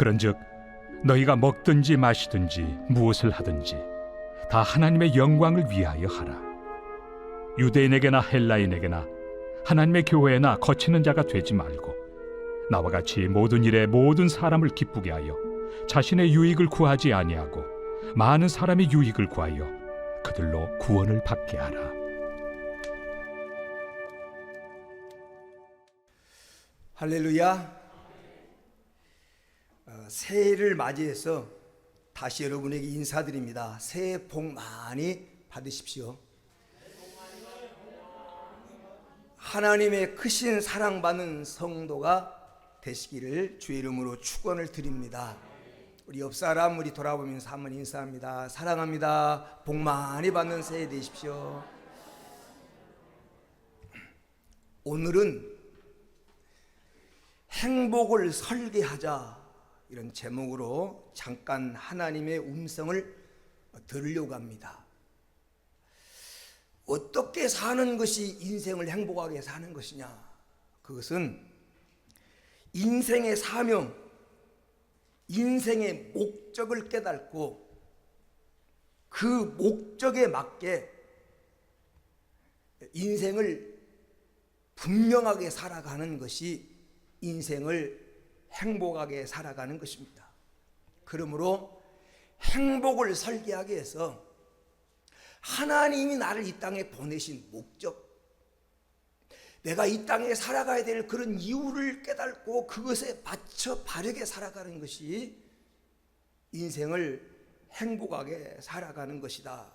그런즉 너희가 먹든지 마시든지 무엇을 하든지 다 하나님의 영광을 위하여 하라. 유대인에게나 헬라인에게나 하나님의 교회나 거치는 자가 되지 말고 나와 같이 모든 일에 모든 사람을 기쁘게 하여 자신의 유익을 구하지 아니하고 많은 사람의 유익을 구하여 그들로 구원을 받게 하라. 할렐루야. 새해를 맞이해서 다시 여러분에게 인사드립니다. 새해 복 많이 받으십시오. 하나님의 크신 사랑받는 성도가 되시기를 주의 이름으로 축원을 드립니다. 우리 옆 사람 우리 돌아보면서 한번 인사합니다. 사랑합니다. 복 많이 받는 새해 되십시오. 오늘은 행복을 설계하자, 이런 제목으로 잠깐 하나님의 음성을 들으려고 합니다. 어떻게 사는 것이 인생을 행복하게 사는 것이냐? 그것은 인생의 사명, 인생의 목적을 깨닫고 그 목적에 맞게 인생을 분명하게 살아가는 것이 인생을 행복하게 살아가는 것입니다. 그러므로 행복을 설계하기 위해서 하나님이 나를 이 땅에 보내신 목적, 내가 이 땅에 살아가야 될 그런 이유를 깨닫고 그것에 맞춰 바르게 살아가는 것이 인생을 행복하게 살아가는 것이다.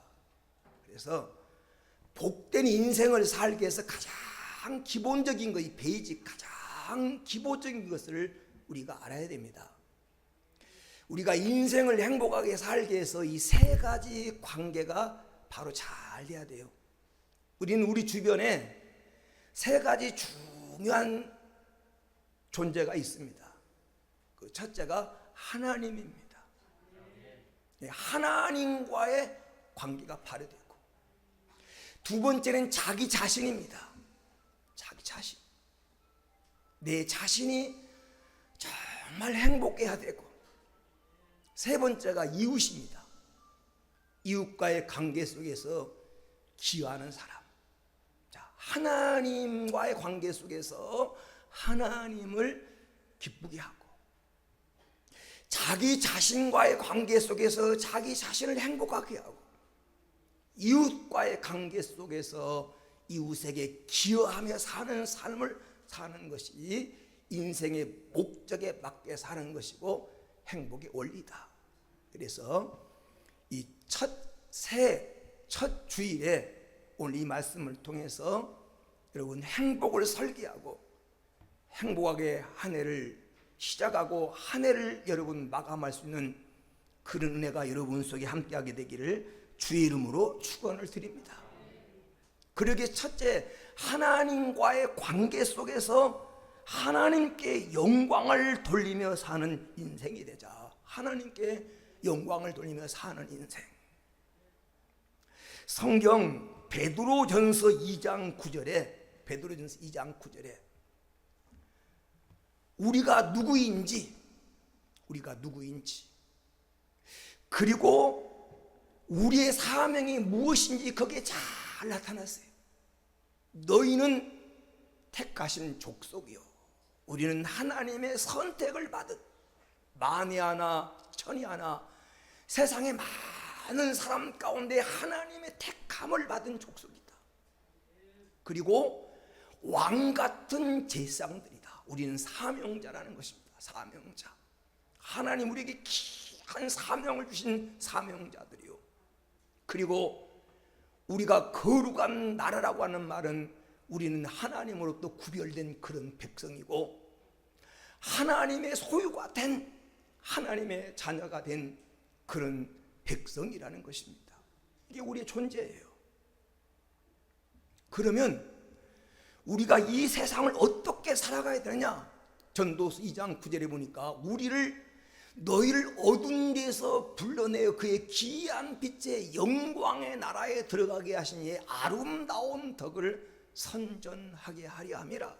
그래서 복된 인생을 살기 위해서 가장 기본적인 것, 이 베이직, 가장 기본적인 것을 우리가 알아야 됩니다. 우리가 인생을 행복하게 살기 위해서 이 세 가지 관계가 바로 잘 돼야 돼요. 우리는 우리 주변에 세 가지 중요한 존재가 있습니다. 그 첫째가 하나님입니다. 하나님과의 관계가 발휘되고, 두 번째는 자기 자신입니다. 자기 자신. 내 자신이 정말 행복해야 되고, 세 번째가 이웃입니다. 이웃과의 관계 속에서 기여하는 사람. 자, 하나님과의 관계 속에서 하나님을 기쁘게 하고, 자기 자신과의 관계 속에서 자기 자신을 행복하게 하고, 이웃과의 관계 속에서 이웃에게 기여하며 사는 삶을 사는 것이 인생의 목적에 맞게 사는 것이고 행복의 원리다. 그래서 이 첫 주일에 오늘 이 말씀을 통해서 여러분 행복을 설계하고 행복하게 한 해를 시작하고 한 해를 여러분 마감할 수 있는 그런 은혜가 여러분 속에 함께하게 되기를 주의 이름으로 축원을 드립니다. 그러기에 첫째, 하나님과의 관계 속에서 하나님께 영광을 돌리며 사는 인생이 되자. 하나님께 영광을 돌리며 사는 인생. 성경 베드로전서 2장 9절에 우리가 누구인지 그리고 우리의 사명이 무엇인지 거기에 잘 나타났어요. 너희는 택하신 족속이요, 우리는 하나님의 선택을 받은 만이 하나 천이 하나 세상의 많은 사람 가운데 하나님의 택함을 받은 족속이다. 그리고 왕같은 제사장들이다. 우리는 사명자라는 것입니다. 사명자. 하나님 우리에게 귀한 사명을 주신 사명자들이요. 그리고 우리가 거룩한 나라라고 하는 말은 우리는 하나님으로부터 구별된 그런 백성이고 하나님의 소유가 된, 하나님의 자녀가 된 그런 백성이라는 것입니다. 이게 우리의 존재예요. 그러면 우리가 이 세상을 어떻게 살아가야 되느냐? 전도서 2장 9절에 보니까 너희를 어두운 데서 불러내어 그의 기이한 빛의 영광의 나라에 들어가게 하신 이의 아름다운 덕을 선전하게 하려 함이라.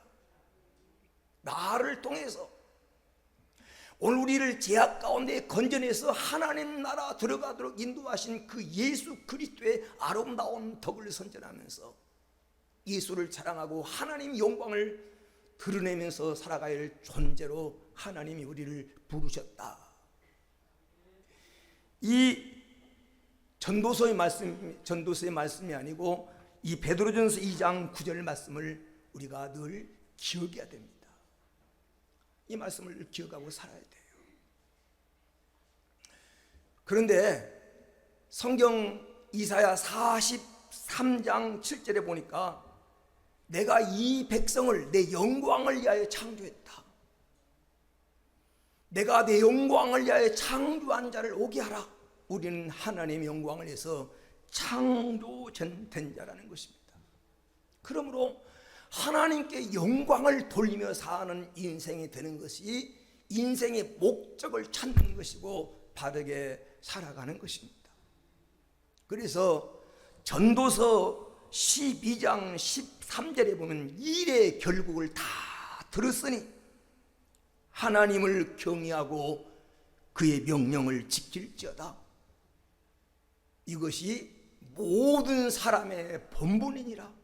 나를 통해서 오늘 우리를 죄악 가운데 건져내서 하나님 나라 들어가도록 인도하신 그 예수 그리스도의 아름다운 덕을 선전하면서 예수를 자랑하고 하나님 영광을 드러내면서 살아가야 할 존재로 하나님이 우리를 부르셨다. 이 전도서의 말씀이 아니고 이 베드로전서 2장 9절 말씀을 우리가 늘 기억해야 됩니다. 이 말씀을 기억하고 살아야 돼요. 그런데 성경 이사야 43장 7절에 보니까 내가 이 백성을 내 영광을 위하여 창조했다. 내가 내 영광을 위하여 창조한 자를 오게 하라. 우리는 하나님의 영광을 위해서 창조된 자라는 것입니다. 그러므로 하나님께 영광을 돌리며 사는 인생이 되는 것이 인생의 목적을 찾는 것이고 바르게 살아가는 것입니다. 그래서 전도서 12장 13절에 보면 일의 결국을 다 들었으니 하나님을 경외하고 그의 명령을 지킬지어다. 이것이 모든 사람의 본분이니라.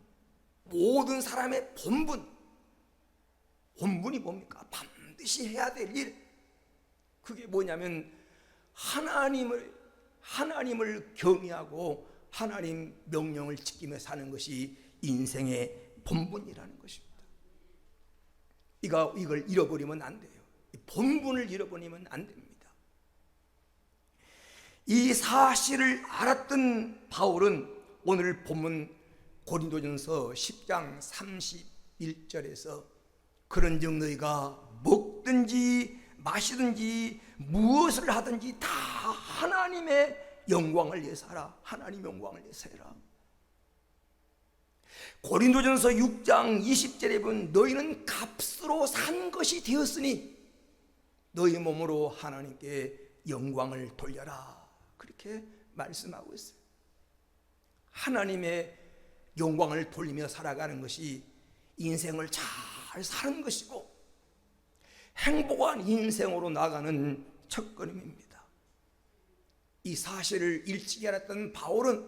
모든 사람의 본분이 뭡니까? 반드시 해야 될 일. 그게 뭐냐면 하나님을 경외하고 하나님 명령을 지키며 사는 것이 인생의 본분이라는 것입니다. 이걸 잃어버리면 안 돼요. 본분을 잃어버리면 안 됩니다. 이 사실을 알았던 바울은 오늘 본문 고린도전서 10장 31절에서 그런즉 너희가 먹든지 마시든지 무엇을 하든지 다 하나님의 영광을 위해서 하라. 하나님 영광을 위해서 해라. 고린도전서 6장 20절에 보면 너희는 값으로 산 것이 되었으니 너희 몸으로 하나님께 영광을 돌려라. 그렇게 말씀하고 있어요. 하나님의 영광을 돌리며 살아가는 것이 인생을 잘 사는 것이고 행복한 인생으로 나가는 첫걸음입니다. 이 사실을 일찍이 알았던 바울은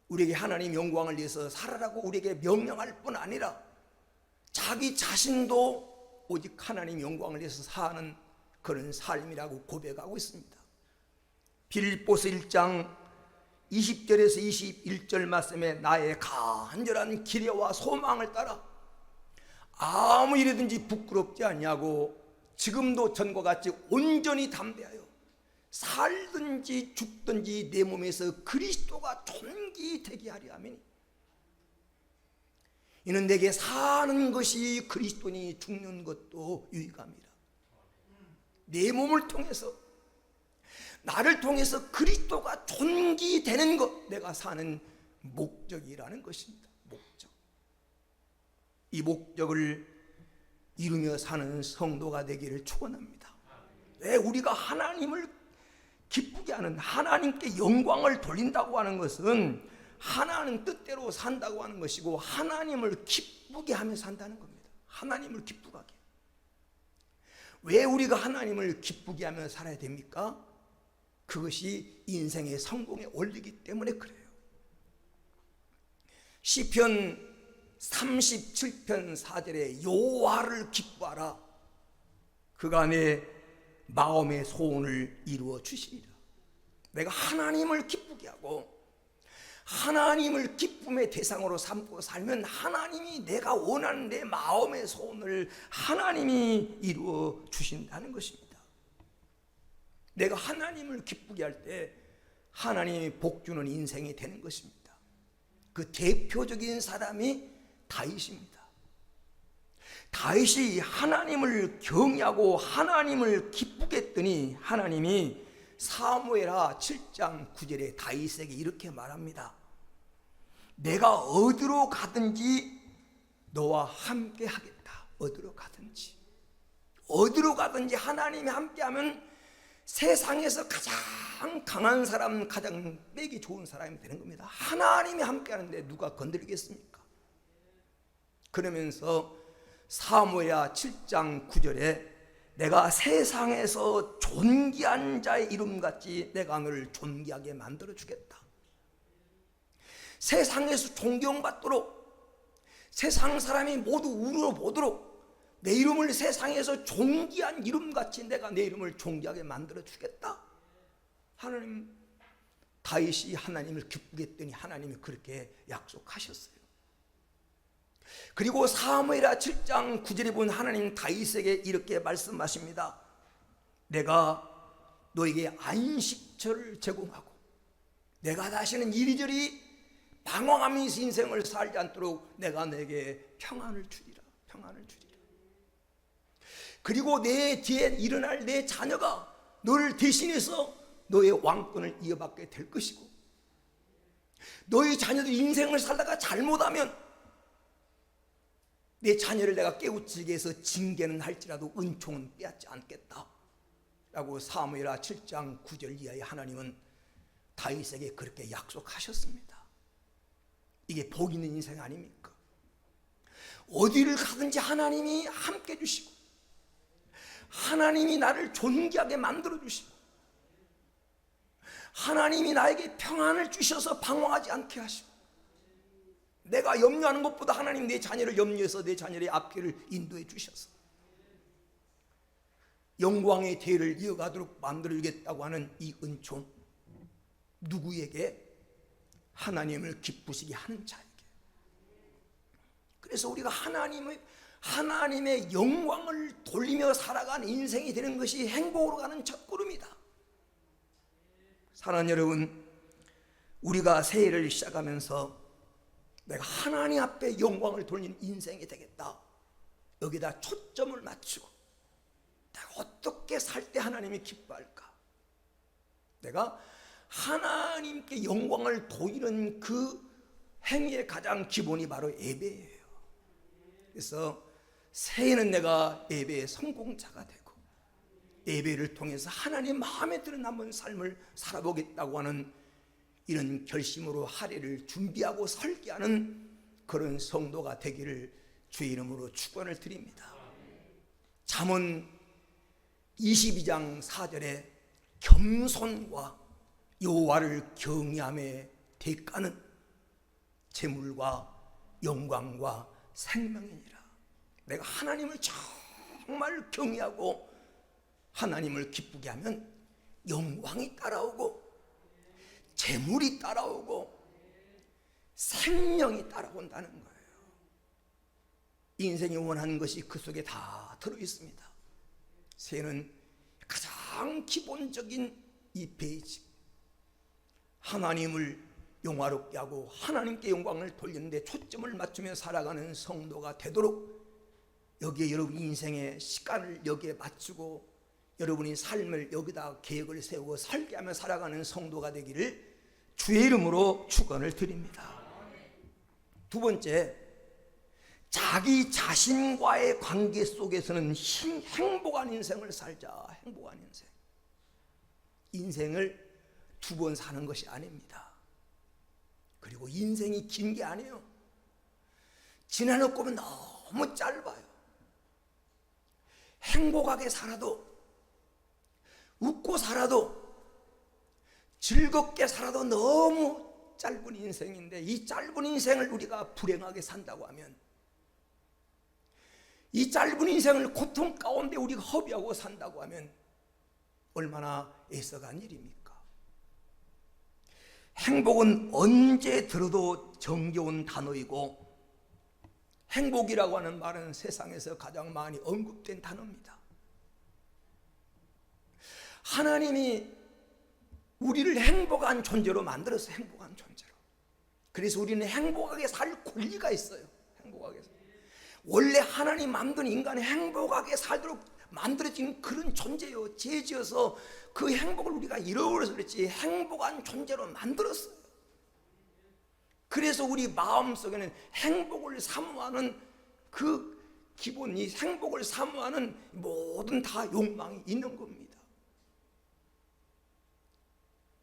우리에게 하나님 영광을 위해서 살아라고 우리에게 명령할 뿐 아니라 자기 자신도 오직 하나님 영광을 위해서 사는 그런 삶이라고 고백하고 있습니다. 빌립보서 1장 20절에서 21절 말씀에 나의 간절한 기대와 소망을 따라 아무 일이든지 부끄럽지 아니하고 지금도 전과 같이 온전히 담대하여 살든지 죽든지 내 몸에서 그리스도가 존귀되게 하려 하매니 이는 내게 사는 것이 그리스도니 죽는 것도 유익함이라. 내 몸을 통해서 나를 통해서 그리스도가 존귀되는 것, 내가 사는 목적이라는 것입니다. 목적. 이 목적을 이루며 사는 성도가 되기를 축원합니다. 왜 우리가 하나님을 기쁘게 하는, 하나님께 영광을 돌린다고 하는 것은 하나님 뜻대로 산다고 하는 것이고 하나님을 기쁘게 하며 산다는 겁니다. 하나님을 기쁘게 하게. 왜 우리가 하나님을 기쁘게 하며 살아야 됩니까? 그것이 인생의 성공의 원리이기 때문에 그래요. 시편 37편 4절에 여호와를 기뻐하라. 그가 내 마음의 소원을 이루어 주시리라. 내가 하나님을 기쁘게 하고 하나님을 기쁨의 대상으로 삼고 살면 하나님이 내가 원하는 내 마음의 소원을 하나님이 이루어 주신다는 것입니다. 내가 하나님을 기쁘게 할 때 하나님이 복 주는 인생이 되는 것입니다. 그 대표적인 사람이 다윗입니다. 다윗이 하나님을 경외하고 하나님을 기쁘게 했더니 하나님이 사무엘하 7장 9절에 다윗에게 이렇게 말합니다. 내가 어디로 가든지 너와 함께 하겠다. 어디로 가든지 하나님이 함께하면 세상에서 가장 강한 사람, 가장 빼기 좋은 사람이 되는 겁니다. 하나님이 함께하는데 누가 건드리겠습니까? 그러면서 사무엘하 7장 9절에 내가 세상에서 존귀한 자의 이름같이 내가 너를 존귀하게 만들어 주겠다. 세상에서 존경받도록, 세상 사람이 모두 우러보도록 내 이름을 세상에서 존귀한 이름같이 내가 내 이름을 존귀하게 만들어 주겠다. 하나님, 다윗이 하나님을 기쁘게 했더니 하나님이 그렇게 약속하셨어요. 그리고 사무엘하 7장 9절에 보면 하나님 다윗에게 이렇게 말씀하십니다. 내가 너에게 안식처를 제공하고 내가 다시는 이리저리 방황하면서 인생을 살지 않도록 내가 너에게 평안을 주리라. 평안을 주리라. 그리고 내 뒤에 일어날 내 자녀가 너를 대신해서 너의 왕권을 이어받게 될 것이고, 너의 자녀도 인생을 살다가 잘못하면 내 자녀를 내가 깨우치게 해서 징계는 할지라도 은총은 빼앗지 않겠다 라고 사무엘하 7장 9절 이하에 하나님은 다윗에게 그렇게 약속하셨습니다. 이게 복 있는 인생 아닙니까? 어디를 가든지 하나님이 함께 주시고 하나님이 나를 존귀하게 만들어 주시고 하나님이 나에게 평안을 주셔서 방황하지 않게 하시고, 내가 염려하는 것보다 하나님 내 자녀를 염려해서 내 자녀의 앞길을 인도해 주셔서 영광의 대를 이어가도록 만들어주겠다고 하는 이 은총, 누구에게? 하나님을 기쁘시게 하는 자에게. 그래서 우리가 하나님의 영광을 돌리며 살아가는 인생이 되는 것이 행복으로 가는 첫걸음이다. 사랑하는 여러분, 우리가 새해를 시작하면서 내가 하나님 앞에 영광을 돌리는 인생이 되겠다, 여기다 초점을 맞추고 내가 어떻게 살 때 하나님이 기뻐할까, 내가 하나님께 영광을 돌리는 그 행위의 가장 기본이 바로 예배예요. 그래서 새해는 내가 예배의 성공자가 되고 예배를 통해서 하나님 마음에 드는 한번 삶을 살아보겠다고 하는 이런 결심으로 한 해를 준비하고 설계하는 그런 성도가 되기를 주의 이름으로 축원을 드립니다. 잠언 22장 4절에 겸손과 여호와를 경외함의 대가는 재물과 영광과 생명이니라. 내가 하나님을 정말 경외하고 하나님을 기쁘게 하면 영광이 따라오고 재물이 따라오고 생명이 따라온다는 거예요. 인생이 원하는 것이 그 속에 다 들어있습니다. 새해는 가장 기본적인 이 베이직, 하나님을 영화롭게 하고 하나님께 영광을 돌리는데 초점을 맞추며 살아가는 성도가 되도록 여기에 여러분 인생의 시간을 여기에 맞추고 여러분이 삶을 여기다 계획을 세우고 설계하며 살아가는 성도가 되기를 주의 이름으로 축원을 드립니다. 두 번째, 자기 자신과의 관계 속에서는 행복한 인생을 살자. 행복한 인생. 인생을 두 번 사는 것이 아닙니다. 그리고 인생이 긴 게 아니에요. 지나놓고 보면 너무 짧아요. 행복하게 살아도, 웃고 살아도, 즐겁게 살아도 너무 짧은 인생인데, 이 짧은 인생을 우리가 불행하게 산다고 하면, 이 짧은 인생을 고통 가운데 우리가 허비하고 산다고 하면 얼마나 애써간 일입니까? 행복은 언제 들어도 정겨운 단어이고, 행복이라고 하는 말은 세상에서 가장 많이 언급된 단어입니다. 하나님이 우리를 행복한 존재로 만들었어요. 행복한 존재로. 그래서 우리는 행복하게 살 권리가 있어요. 행복하게 살. 원래 하나님 만든 인간이 행복하게 살도록 만들어진 그런 존재요. 죄지어서 그 행복을 우리가 잃어버려서 그렇지 행복한 존재로 만들었어요. 그래서 우리 마음속에는 행복을 사모하는 그 기본, 이 행복을 사모하는 모든 다 욕망이 있는 겁니다.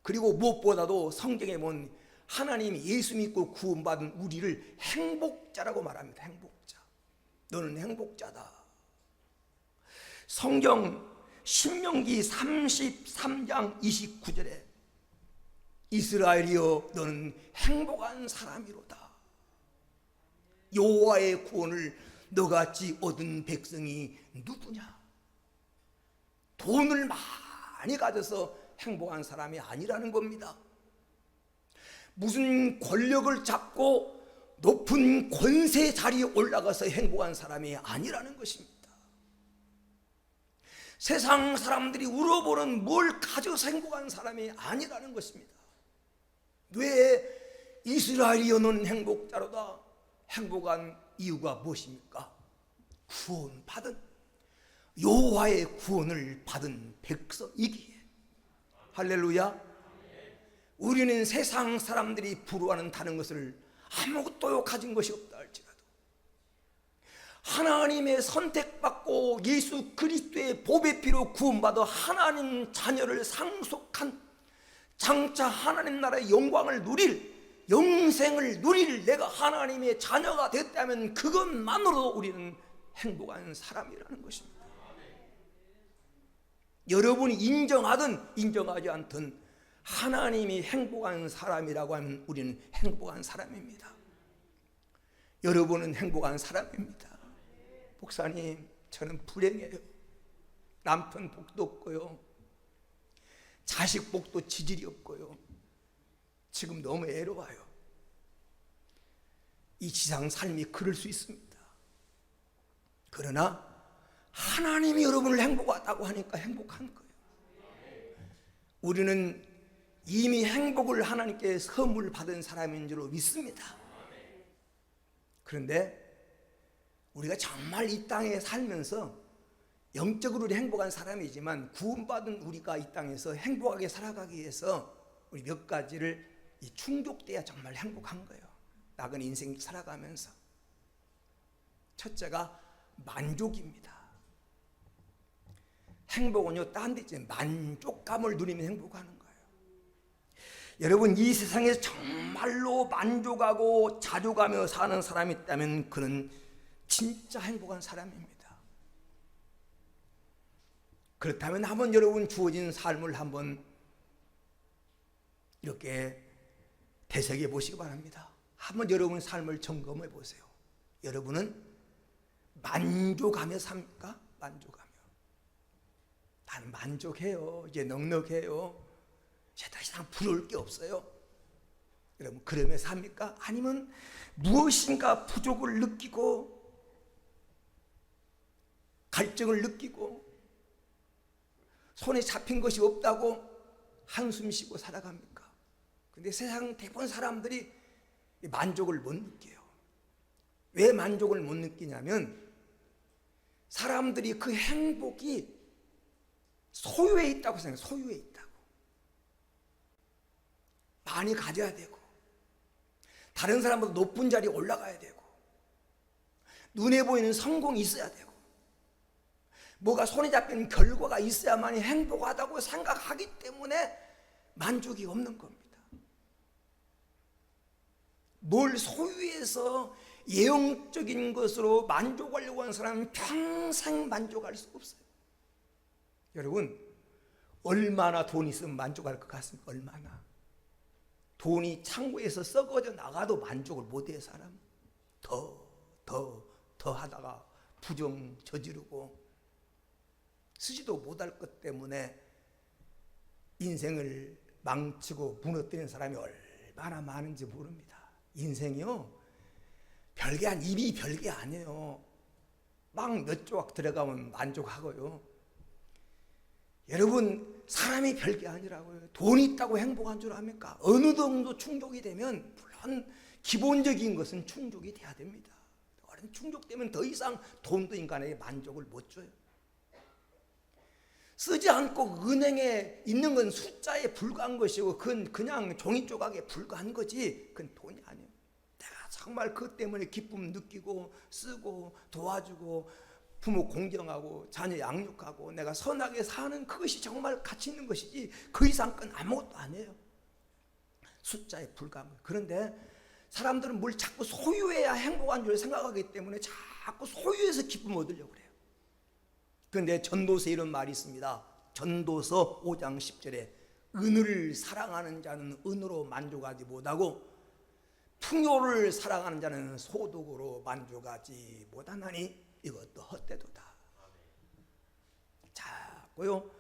그리고 무엇보다도 성경에 보면 하나님이 예수 믿고 구원받은 우리를 행복자라고 말합니다. 행복자. 너는 행복자다. 성경 신명기 33장 29절에 이스라엘이여 너는 행복한 사람이로다. 여호와의 구원을 너같이 얻은 백성이 누구냐? 돈을 많이 가져서 행복한 사람이 아니라는 겁니다. 무슨 권력을 잡고 높은 권세 자리에 올라가서 행복한 사람이 아니라는 것입니다. 세상 사람들이 울어보는 뭘 가져서 행복한 사람이 아니라는 것입니다. 왜 이스라엘이여 너는 행복자로다? 행복한 이유가 무엇입니까? 구원받은, 여호와의 구원을 받은 백성이기에. 할렐루야. 우리는 세상 사람들이 부러워하는 다른 것을 아무것도 가진 것이 없다 할지라도 하나님의 선택받고 예수 그리스도의 보배 피로 구원받아 하나님 자녀를 상속한, 장차 하나님 나라의 영광을 누릴, 영생을 누릴 내가 하나님의 자녀가 됐다면 그것만으로도 우리는 행복한 사람이라는 것입니다. 여러분이 인정하든 인정하지 않든 하나님이 행복한 사람이라고 하면 우리는 행복한 사람입니다. 여러분은 행복한 사람입니다. 목사님, 저는 불행해요. 남편 복도 없고요, 자식 복도 지질이 없고요, 지금 너무 애로워요. 이 지상 삶이 그럴 수 있습니다. 그러나 하나님이 여러분을 행복하다고 하니까 행복한 거예요. 우리는 이미 행복을 하나님께 선물 받은 사람인 줄 믿습니다. 그런데 우리가 정말 이 땅에 살면서 영적으로 행복한 사람이지만 구원받은 우리가 이 땅에서 행복하게 살아가기 위해서 우리 몇 가지를 충족돼야 정말 행복한 거예요. 나그네 인생 살아가면서 첫째가 만족입니다. 행복은요, 딴 데 있지, 만족감을 누리면 행복하는 거예요. 여러분, 이 세상에서 정말로 만족하고 자족하며 사는 사람이 있다면 그는 진짜 행복한 사람입니다. 그렇다면 한번 여러분 주어진 삶을 한번 이렇게 되새겨 보시기 바랍니다. 한번 여러분 삶을 점검해 보세요. 여러분은 만족하며 삽니까? 만족하며. 나는 만족해요. 이제 넉넉해요. 이제 더 이상 부러울 게 없어요. 여러분, 그러며 삽니까? 아니면 무엇인가 부족을 느끼고 갈증을 느끼고 손에 잡힌 것이 없다고 한숨 쉬고 살아갑니까? 근데 세상 대부분 사람들이 만족을 못 느껴요. 왜 만족을 못 느끼냐면 사람들이 그 행복이 소유에 있다고 생각해요. 소유에 있다고. 많이 가져야 되고 다른 사람보다 높은 자리에 올라가야 되고 눈에 보이는 성공이 있어야 되고 뭐가 손에 잡히는 결과가 있어야만이 행복하다고 생각하기 때문에 만족이 없는 겁니다. 뭘 소유해서 예형적인 것으로 만족하려고 하는 사람은 평생 만족할 수 없어요. 여러분, 얼마나 돈 있으면 만족할 것 같습니까? 얼마나? 돈이 창고에서 썩어져 나가도 만족을 못해요. 사람 더 하다가 부정 저지르고 쓰지도 못할 것 때문에 인생을 망치고 무너뜨리는 사람이 얼마나 많은지 모릅니다. 인생이요, 입이 별게 아니에요. 막 몇 조각 들어가면 만족하고요. 여러분, 사람이 별게 아니라고요. 돈이 있다고 행복한 줄 압니까? 어느 정도 충족이 되면 물론 기본적인 것은 충족이 돼야 됩니다. 충족되면 더 이상 돈도 인간에게 만족을 못 줘요. 쓰지 않고 은행에 있는 건 숫자에 불과한 것이고 그건 그냥 종이 조각에 불과한 거지 그건 돈이 아니에요. 내가 정말 그것 때문에 기쁨 느끼고 쓰고 도와주고 부모 공경하고 자녀 양육하고 내가 선하게 사는 그것이 정말 가치 있는 것이지 그 이상 건 아무것도 아니에요. 숫자에 불과한 거예요. 그런데 사람들은 뭘 자꾸 소유해야 행복한 줄 생각하기 때문에 자꾸 소유해서 기쁨을 얻으려고 그래요. 그런데 전도서에 이런 말이 있습니다. 전도서 5장 10절에 은을 사랑하는 자는 은으로 만족하지 못하고 풍요를 사랑하는 자는 소득으로 만족하지 못하나니 이것도 헛되도다. 자고요,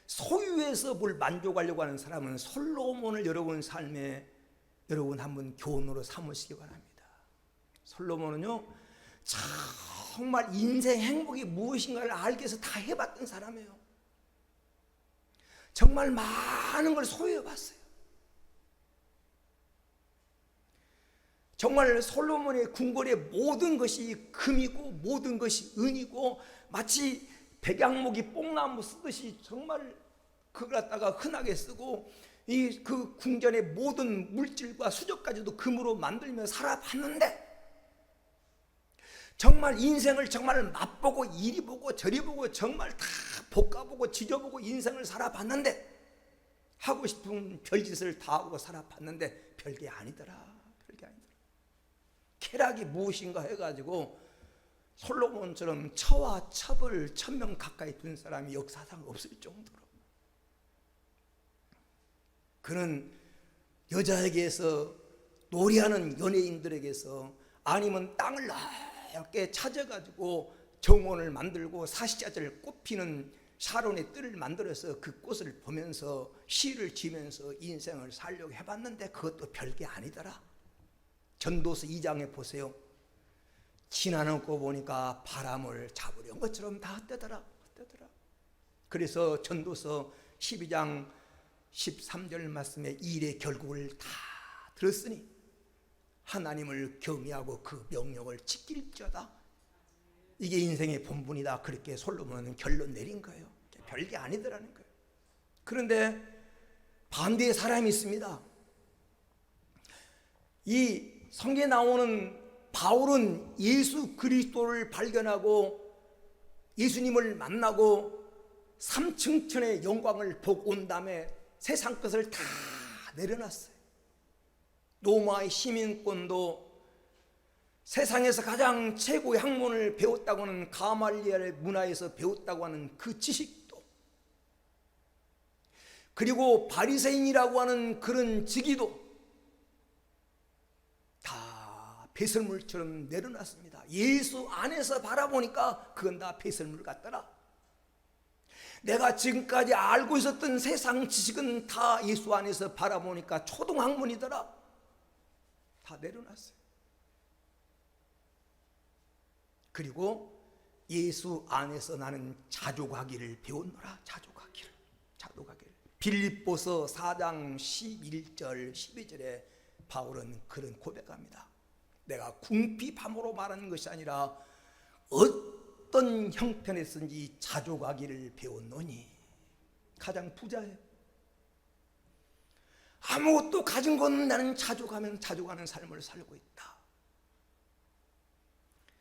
소유에서 뭘 만족하려고 하는 사람은 솔로몬을 여러분 삶에 여러분 한번 교훈으로 삼으시기 바랍니다. 솔로몬은요, 정말 인생 행복이 무엇인가를 알기 위해서 다 해봤던 사람이에요. 정말 많은 걸 소유해봤어요. 정말 솔로몬의 궁궐의 모든 것이 금이고 모든 것이 은이고 마치 백양목이 뽕나무 쓰듯이 정말 그걸 갖다가 흔하게 쓰고 이 그 궁전의 모든 물질과 수저까지도 금으로 만들며 살아봤는데 정말 인생을 정말 맛보고 이리 보고 저리 보고 정말 다 볶아보고 지져보고 인생을 살아봤는데 하고 싶은 별짓을 다 하고 살아봤는데 별게 아니더라. 별게 아니더라. 쾌락이 무엇인가 해가지고 솔로몬처럼 처와 첩을 1000명 가까이 둔 사람이 역사상 없을 정도로 그는 여자에게서 노래하는 연예인들에게서 아니면 땅을 넓게 찾아가지고 정원을 만들고 사시자들 꽃피는 샤론의 뜰을 만들어서 그 꽃을 보면서 시를 지면서 인생을 살려고 해봤는데 그것도 별게 아니더라. 전도서 2장에 보세요. 지나놓고 보니까 바람을 잡으려는 것처럼 다 헛되더라. 그래서 전도서 12장 13절 말씀에 일의 결국을 다 들었으니 하나님을 경외하고 그 명령을 지킬지어다. 이게 인생의 본분이다. 그렇게 솔로몬은 결론 내린 거예요. 별게 아니더라는 거예요. 그런데 반대의 사람이 있습니다. 이 성경에 나오는 바울은 예수 그리스도를 발견하고 예수님을 만나고 삼층천의 영광을 보고 온 다음에 세상 것을 다 내려놨어요. 로마의 시민권도 세상에서 가장 최고의 학문을 배웠다고 하는 가말리엘의 문화에서 배웠다고 하는 그 지식도, 그리고 바리새인이라고 하는 그런 직위도 다 배설물처럼 내려놨습니다. 예수 안에서 바라보니까 그건 다 배설물 같더라. 내가 지금까지 알고 있었던 세상 지식은 다 예수 안에서 바라보니까 초등학문이더라. 다 내려놨어요. 그리고 예수 안에서 나는 자족하기를 배웠노라. 자족하기를. 빌립보서 4장 11절 12절에 바울은 그런 고백합니다. 내가 궁핍함으로 말하는 것이 아니라 어떤 형편에서든지 자족하기를 배웠노니. 가장 부자예요. 아무것도 가진 건 나는 자족하는 삶을 살고 있다.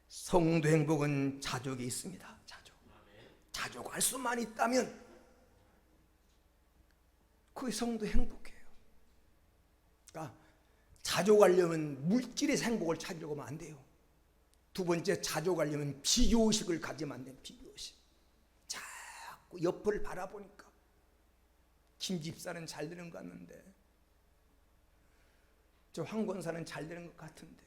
성도 행복은 자족에 있습니다. 자족할 수만 있다면 그게 성도 행복이에요. 그러니까 자족하려면 물질의 행복을 찾으려고 하면 안 돼요. 두 번째, 자족하려면 비교의식을 가지면 안 돼요. 비교의식. 자꾸 옆을 바라보니까 김 집사는 잘 되는 것 같는데 저 황 권사는 잘 되는 것 같은데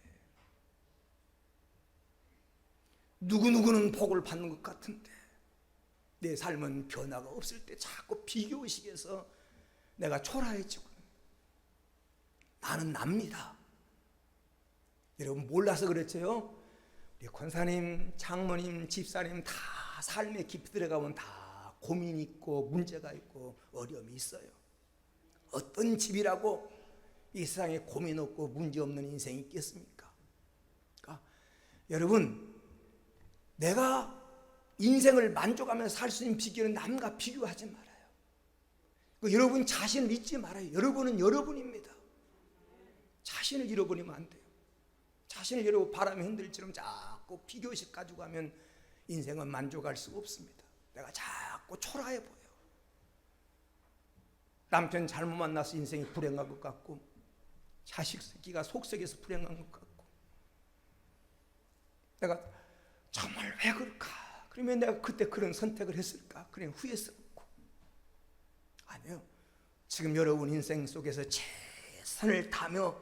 누구누구는 복을 받는 것 같은데 내 삶은 변화가 없을 때 자꾸 비교의식에서 내가 초라해지고 나는 납니다. 여러분 몰라서 그렇죠? 우리 권사님, 장모님, 집사님 다 삶에 깊이 들어가면 다 고민이 있고 문제가 있고 어려움이 있어요. 어떤 집이라고 이 세상에 고민 없고 문제 없는 인생이 있겠습니까? 그러니까 여러분, 내가 인생을 만족하면서 살 수 있는 비결은 남과 비교하지 말아요. 여러분 자신을 잊지 말아요. 여러분은 여러분입니다. 자신을 잃어버리면 안 돼요. 자신을 잃어버리고 바람에 흔들처럼 자꾸 비교의식 가지고 하면 인생은 만족할 수가 없습니다. 내가 자꾸 초라해 보여. 남편 잘못 만나서 인생이 불행한 것 같고 자식 새끼가 속썩여서 불행한 것 같고 내가 정말 왜 그럴까 그러면 내가 그때 그런 선택을 했을까? 그냥 후회스럽고. 아니요. 지금 여러분 인생 속에서 최선을 다하며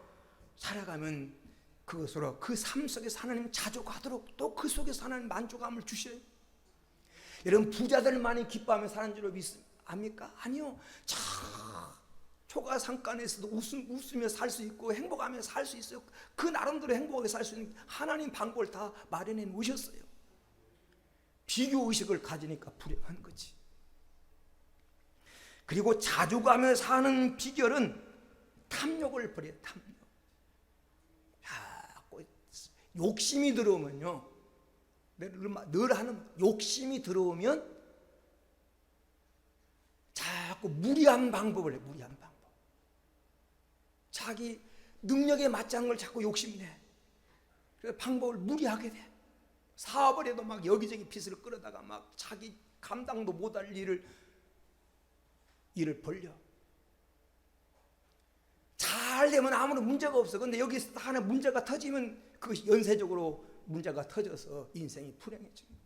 살아가면 그것으로 그 삶 속에서 하나님 자족하도록 또 그 속에서 하나님 만족감을 주셔요. 여러분 부자들만이 기뻐하며 사는 줄로 압니까? 아니요. 초가상간에서도 웃으며 살 수 있고 행복하며 살 수 있어요. 그 나름대로 행복하게 살 수 있는 하나님 방법을 다 마련해 놓으셨어요. 비교의식을 가지니까 불행한 거지. 그리고 자족하며 사는 비결은 탐욕을 버려요. 탐욕. 욕심이 들어오면요, 늘 하는 욕심이 들어오면 자꾸 무리한 방법을 해. 무리한 방법. 자기 능력에 맞지 않는 걸 자꾸 욕심내. 그래서 방법을 무리하게 돼. 사업을 해도 막 여기저기 빚을 끌어다가 막 자기 감당도 못할 일을 벌려. 잘 되면 아무런 문제가 없어. 근데 여기서 하나 문제가 터지면 그것이 연쇄적으로 문제가 터져서 인생이 불행해집니다.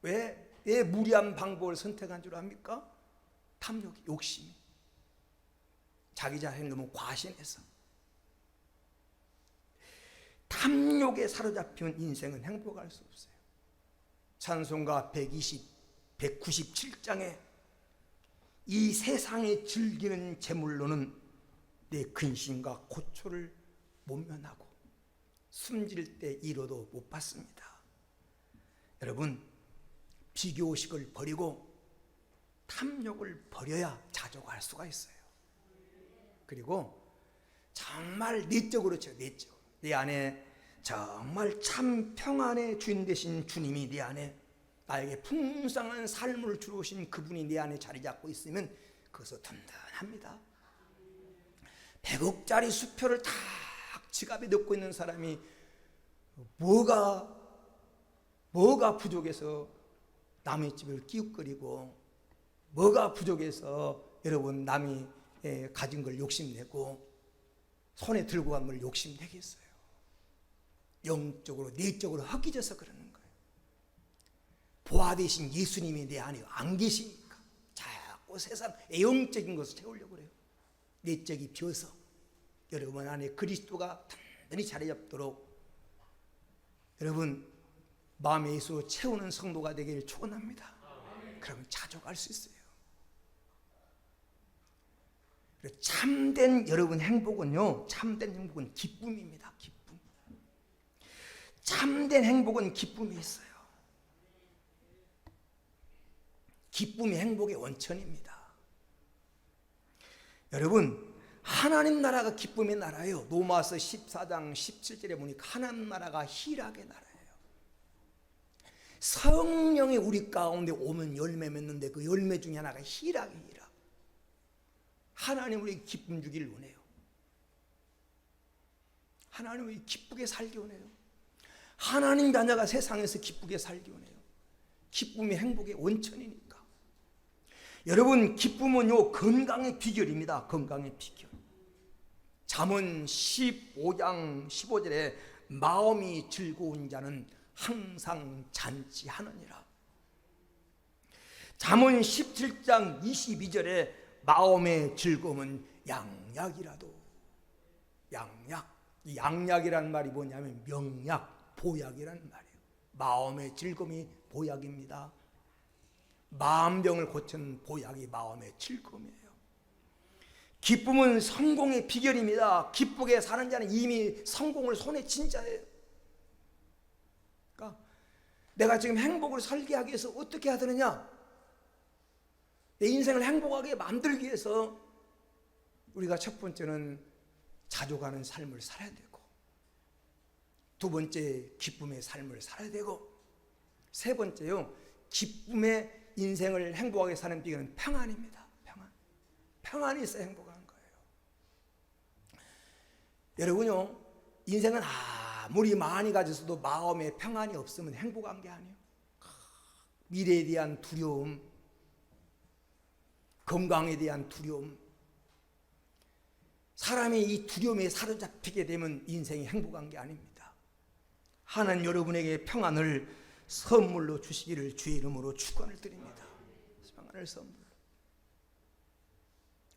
왜 무리한 방법을 선택한 줄 압니까? 탐욕, 욕심. 자기 자신을 너무 과신해서. 탐욕에 사로잡히면 인생은 행복할 수 없어요. 찬송가 197장에 이 세상에 즐기는 재물로는 내 근심과 고초를 못 면하고 숨질 때 이로도 못 받습니다. 여러분, 비교의식을 버리고 탐욕을 버려야 자족할 수가 있어요. 그리고 정말 내적으로 쳐요. 내적으로. 내 안에 정말 참 평안의 주인 되신 주님이 내 안에 나에게 풍성한 삶을 주신 그분이 내 안에 자리 잡고 있으면 그것은 든든합니다. 100억짜리 수표를 딱 지갑에 넣고 있는 사람이 뭐가 부족해서 남의 집을 기웃거리고, 뭐가 부족해서 여러분 남이 가진 걸 욕심내고 손에 들고 간 걸 욕심내겠어요. 영적으로 내적으로 헛기져서 그러는 거예요. 보아 되신 예수님이 내 안에 안 계시니까 자꾸 세상 영적인 것을 채우려고 그래요. 내적이 비어서 여러분 안에 그리스도가 든든히 자리 잡도록 여러분 마음의 예수로 채우는 성도가 되기를 축원합니다. 그러면 자족할 수 있어요. 참된 여러분 행복은요, 참된 행복은 기쁨입니다. 기쁨. 참된 행복은 기쁨이 있어요. 기쁨이 행복의 원천입니다. 여러분, 하나님 나라가 기쁨의 나라예요. 로마서 14장 17절에 보니까 하나님 나라가 희락의 나라예요. 성령이 우리 가운데 오면 열매 맺는데 그 열매 중에 하나가 희락이에요. 희락. 하나님 우리에게 기쁨 주기를 원해요. 하나님 우리 기쁘게 살기 원해요. 하나님 자녀가 세상에서 기쁘게 살기 원해요. 기쁨이 행복의 원천이니까. 여러분, 기쁨은요 건강의 비결입니다. 건강의 비결. 잠언 15장 15절에 마음이 즐거운 자는 항상 잔치하느니라. 잠언 17장 22절에 마음의 즐거움은 양약이라도. 양약. 이 양약이라는 말이 뭐냐면 명약, 보약이라는 말이에요. 마음의 즐거움이 보약입니다. 마음병을 고치는 보약이 마음의 즐거움이에요. 기쁨은 성공의 비결입니다. 기쁘게 사는 자는 이미 성공을 손에 쥔 자예요. 그러니까 내가 지금 행복을 설계하기 위해서 어떻게 해야 되느냐? 내 인생을 행복하게 만들기 위해서 우리가 첫 번째는 자족하는 삶을 살아야 되고, 두 번째 기쁨의 삶을 살아야 되고, 세 번째요 기쁨의 인생을 행복하게 사는 비결은 평안입니다. 평안이 있어야 행복한 거예요. 여러분요, 인생은 아무리 많이 가졌어도 마음에 평안이 없으면 행복한 게 아니에요. 미래에 대한 두려움, 건강에 대한 두려움, 사람이 이 두려움에 사로잡히게 되면 인생이 행복한 게 아닙니다. 하나님 여러분에게 평안을 선물로 주시기를 주의 이름으로 축원을 드립니다. 평안을 선물로.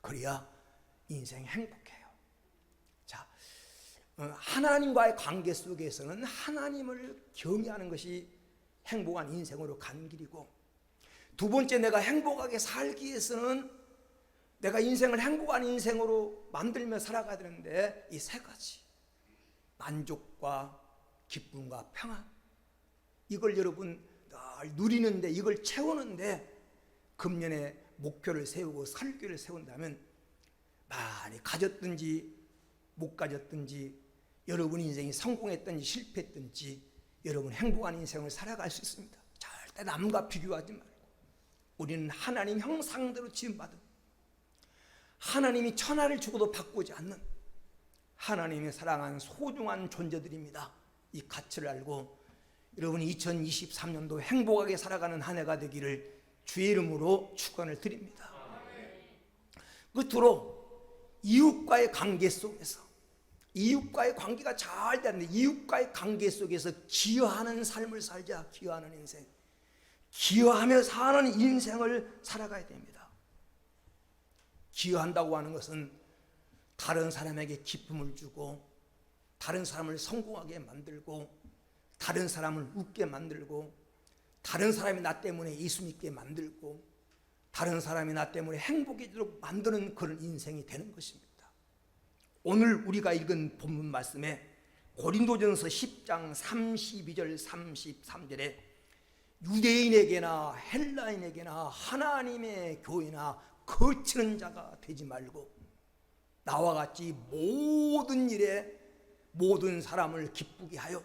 그래야 인생 행복해요. 자, 하나님과의 관계 속에서는 하나님을 경외하는 것이 행복한 인생으로 가는 길이고, 두 번째, 내가 행복하게 살기 위해서는 내가 인생을 행복한 인생으로 만들며 살아가야 되는데, 이 세 가지 만족과 기쁨과 평안, 이걸 여러분 늘 누리는데, 이걸 채우는데 금년에 목표를 세우고 설계를 세운다면 많이 가졌든지 못 가졌든지, 여러분 인생이 성공했든지 실패했든지 여러분 행복한 인생을 살아갈 수 있습니다. 절대 남과 비교하지 말고, 우리는 하나님 형상대로 지음받은, 하나님이 천하를 주고도 바꾸지 않는 하나님의 사랑한 소중한 존재들입니다. 이 가치를 알고 여러분이 2023년도 행복하게 살아가는 한 해가 되기를 주의 이름으로 축원을 드립니다. 끝으로 이웃과의 관계 속에서, 이웃과의 관계가 잘 되는데 이웃과의 관계 속에서 기여하는 삶을 살자. 기여하는 인생, 기여하며 사는 인생을 살아가야 됩니다. 기여한다고 하는 것은 다른 사람에게 기쁨을 주고, 다른 사람을 성공하게 만들고, 다른 사람을 웃게 만들고, 다른 사람이 나 때문에 예수 믿게 만들고, 다른 사람이 나 때문에 행복해지도록 만드는 그런 인생이 되는 것입니다. 오늘 우리가 읽은 본문 말씀에 고린도전서 10장 32절 33절에 유대인에게나 헬라인에게나 하나님의 교회나 거치는 자가 되지 말고 나와 같이 모든 일에 모든 사람을 기쁘게 하여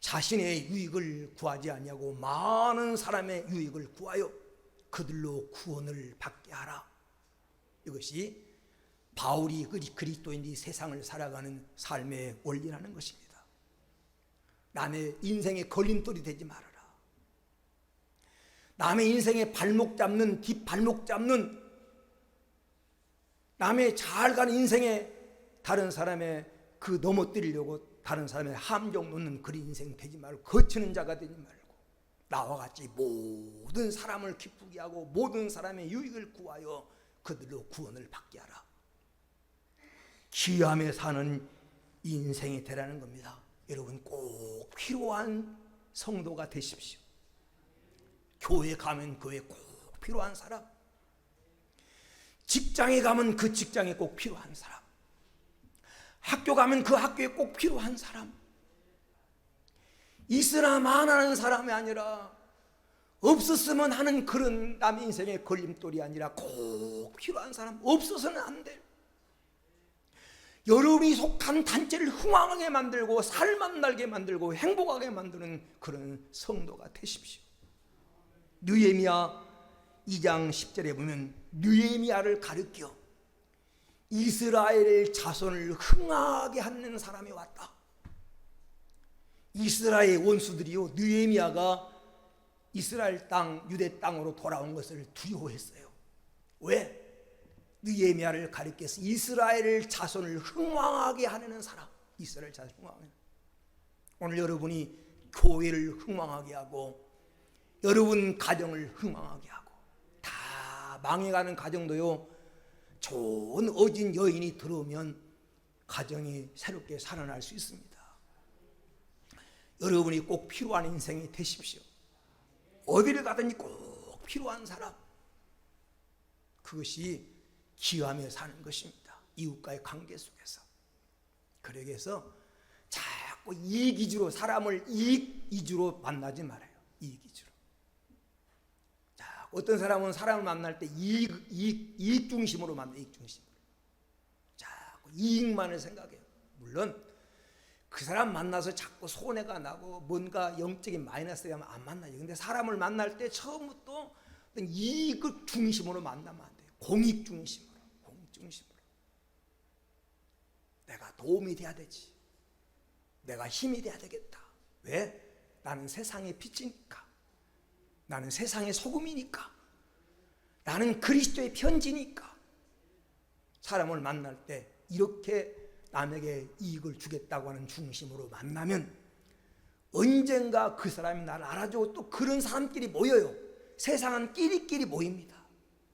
자신의 유익을 구하지 아니하고 많은 사람의 유익을 구하여 그들로 구원을 받게 하라. 이것이 바울이 그리스도인이 세상을 살아가는 삶의 원리라는 것입니다. 남의 인생의 걸림돌이 되지 말아라. 남의 인생에 발목 잡는, 뒷발목 잡는, 남의 잘 가는 인생에 다른 사람의 그 넘어뜨리려고 다른 사람의 함정 놓는 그런 인생 되지 말고, 거치는 자가 되지 말고 나와 같이 모든 사람을 기쁘게 하고 모든 사람의 유익을 구하여 그들로 구원을 받게 하라. 기여하며 사는 인생이 되라는 겁니다. 여러분 꼭 필요한 성도가 되십시오. 교회 가면 교회 꼭 필요한 사람, 직장에 가면 그 직장에 꼭 필요한 사람, 학교 가면 그 학교에 꼭 필요한 사람, 있으나 마나는 사람이 아니라 없었으면 하는 그런 남의 인생의 걸림돌이 아니라 꼭 필요한 사람, 없어서는 안 돼. 여러분이 속한 단체를 흥왕하게 만들고 살만 날게 만들고 행복하게 만드는 그런 성도가 되십시오. 느헤미야 2장 10절에 보면 느헤미야를 가리켜 이스라엘 자손을 흥하게 하는 사람이 왔다. 이스라엘 원수들이요, 느헤미야가 이스라엘 땅, 유대 땅으로 돌아온 것을 두려워했어요. 왜? 느헤미야를 가리켜서 이스라엘 자손을 흥왕하게 하는 사람, 이스라엘 자손을 흥왕하게. 오늘 여러분이 교회를 흥왕하게 하고 여러분 가정을 흥왕하게 하고, 다 망해가는 가정도요, 좋은 어진 여인이 들어오면 가정이 새롭게 살아날 수 있습니다. 여러분이 꼭 필요한 인생이 되십시오. 어디를 가든지 꼭 필요한 사람, 그것이 기여하며 사는 것입니다. 이웃과의 관계 속에서. 그러기 위해서 자꾸 이익 위주로, 사람을 이익 위주로 만나지 말아요. 이익 위주로. 자, 어떤 사람은 사람을 만날 때 이익 중심으로 만나, 이익 중심으로. 자꾸 이익만을 생각해요. 물론 그 사람 만나서 자꾸 손해가 나고 뭔가 영적인 마이너스가 하면 안 만나요. 근데 사람을 만날 때 처음부터 어떤 이익을 중심으로 만나면 안 돼요. 공익 중심으로. 내가 도움이 돼야 되지, 내가 힘이 돼야 되겠다. 왜? 나는 세상의 빛이니까, 나는 세상의 소금이니까, 나는 그리스도의 편지니까. 사람을 만날 때 이렇게 남에게 이익을 주겠다고 하는 중심으로 만나면 언젠가 그 사람이 나를 알아주고 또 그런 사람끼리 모여요. 세상은 끼리끼리 모입니다.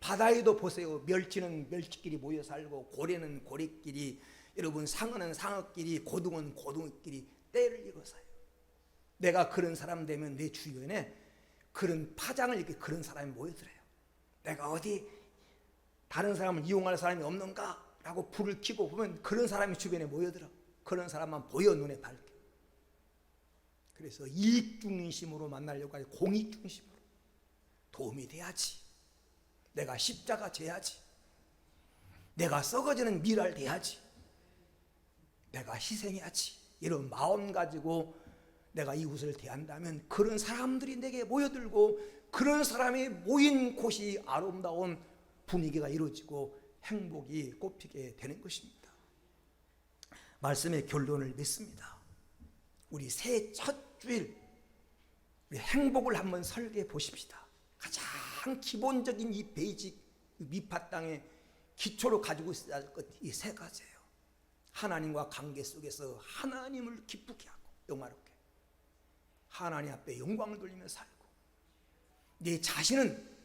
바다에도 보세요. 멸치는 멸치끼리 모여 살고 고래는 고래끼리, 여러분 상어는 상어끼리, 고등어는 고등어끼리 때를 이뤄서요. 내가 그런 사람 되면 내 주변에 그런 파장을 이렇게 그런 사람이 모여들어요. 내가 어디 다른 사람을 이용할 사람이 없는가? 라고 불을 켜고 보면 그런 사람이 주변에 모여들어. 그런 사람만 보여 눈에 밝게. 그래서 이익 중심으로 만나려고 하지 공익 중심으로 도움이 돼야지. 내가 십자가 져야지. 내가 썩어지는 미랄 돼야지. 내가 희생해야지. 이런 마음 가지고 내가 이웃을 대한다면 그런 사람들이 내게 모여들고 그런 사람이 모인 곳이 아름다운 분위기가 이루어지고 행복이 꽃피게 되는 것입니다. 말씀의 결론을 맺습니다. 우리 새해 첫 주일 우리 행복을 한번 설계해 보십시다. 가장 기본적인 이 베이직 밑바탕의 기초로 가지고 있어야 할 것 이 세 가지예요. 하나님과 관계 속에서 하나님을 기쁘게 하고 영화롭게 하나님 앞에 영광을 돌리며 살고, 내 자신은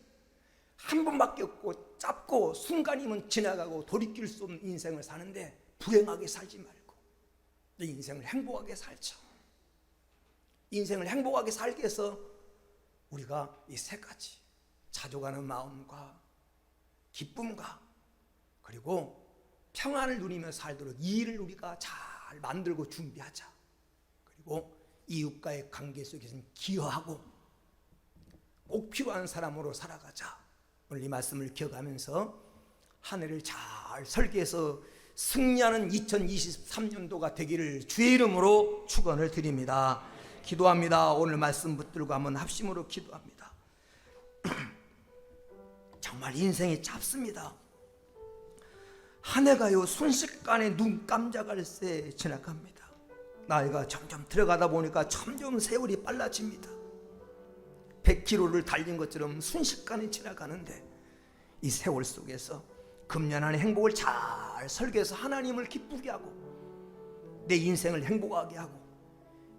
한 번밖에 없고 짧고 순간이면 지나가고 돌이킬 수 없는 인생을 사는데 불행하게 살지 말고 내 인생을 행복하게 살자. 인생을 행복하게 살기 위해서 우리가 이 세 가지 자족하는 마음과 기쁨과 그리고 평안을 누리며 살도록 이 일을 우리가 잘 만들고 준비하자. 그리고 이웃과의 관계 속에서는 기여하고 꼭 필요한 사람으로 살아가자. 오늘 이 말씀을 기억하면서 한 해를 잘 설계해서 승리하는 2023년도가 되기를 주의 이름으로 축원을 드립니다. 기도합니다. 오늘 말씀 붙들고 한번 합심으로 기도합니다. 정말 인생이 짧습니다. 한 해가요 순식간에 눈 깜짝할 새 지나갑니다. 나이가 점점 들어가다 보니까 점점 세월이 빨라집니다. 100km를 달린 것처럼 순식간에 지나가는데 이 세월 속에서 금년 안에 행복을 잘 설계해서 하나님을 기쁘게 하고 내 인생을 행복하게 하고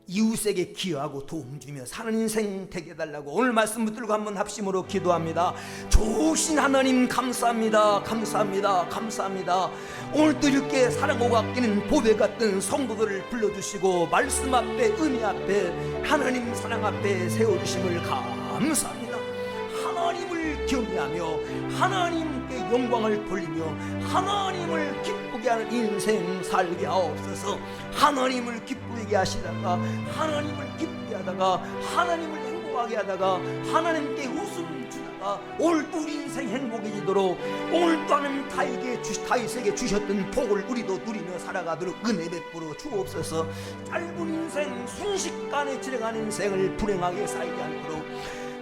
이웃에게 기여하고 도움 주며 사는 인생 되게 해달라고 오늘 말씀 붙들고 한번 합심으로 기도합니다. 좋으신 하나님 감사합니다. 감사합니다. 감사합니다. 오늘도 이렇게 사랑하고 아끼는 보배 같은 성도들을 불러주시고 말씀 앞에 은혜 앞에 하나님 사랑 앞에 세워주심을 감사합니다. 하나님을 경외하며 하나님께 영광을 돌리며 하나님을 기쁘게 하는 인생 살게 하옵소서. 하나님을 기쁘게 하시다가 하나님을 기쁘게 하다가 하나님을 행복하게 하다가 하나님께 웃음 주다가 오늘도 우리 인생 행복해지도록 오늘도 하나님 다윗에게 주셨던 복을 우리도 누리며 살아가도록 은혜 베풀어 주옵소서. 짧은 인생 순식간에 지나가는 인생을 불행하게 살지 않도록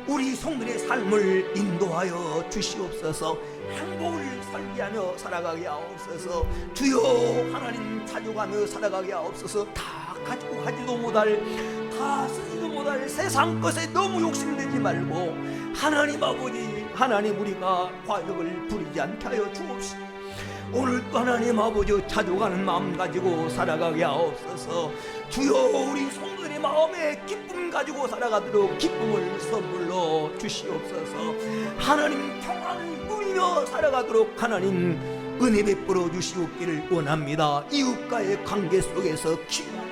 우리 성들의 삶을 인도하여 주시옵소서. 행복을 설계하며 살아가게 하옵소서. 주여 하나님 찾아가며 살아가게 하옵소서. 다 가지고 가지도 못할 다 쓰지도 못할 세상 것에 너무 욕심내지 말고 하나님 아버지 하나님 우리가 과욕을 부리지 않게 하여 주옵시고 오늘도 하나님 아버지 찾아가는 마음 가지고 살아가게 하옵소서. 주여 우리 성도들의 마음에 기쁨 가지고 살아가도록 기쁨을 선물로 주시옵소서. 하나님 평안을 누리며 살아가도록 하나님 은혜 베풀어 주시옵기를 원합니다. 이웃과의 관계 속에서 기도하여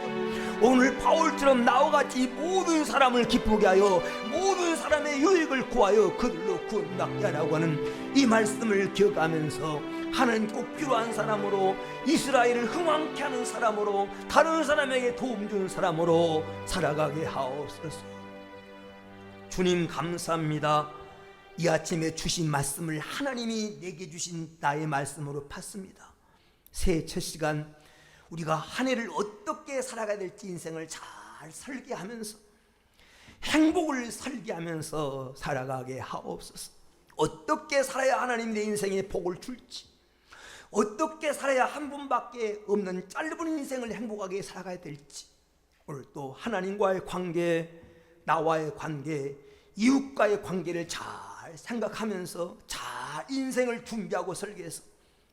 오늘 바울처럼 나와 같이 모든 사람을 기쁘게 하여 모든 사람의 유익을 구하여 그들로 구원받게 하라고 하는 이 말씀을 기억하면서 하나님 꼭 필요한 사람으로 이스라엘을 흥왕케 하는 사람으로 다른 사람에게 도움 주는 사람으로 살아가게 하옵소서. 주님 감사합니다. 이 아침에 주신 말씀을 하나님이 내게 주신 나의 말씀으로 팠습니다. 새해 첫 시간 우리가 한 해를 어떻게 살아가야 될지 인생을 잘 설계하면서 행복을 설계하면서 살아가게 하옵소서. 어떻게 살아야 하나님 내 인생에 복을 줄지, 어떻게 살아야 한 번밖에 없는 짧은 인생을 행복하게 살아가야 될지 오늘 또 하나님과의 관계, 나와의 관계, 이웃과의 관계를 잘 생각하면서 잘 인생을 준비하고 설계해서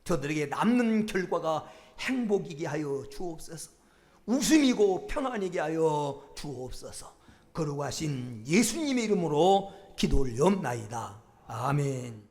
저들에게 남는 결과가 행복이게 하여 주옵소서. 웃음이고 평안이게 하여 주옵소서. 거룩하신 예수님의 이름으로 기도 올려옵나이다. 아멘.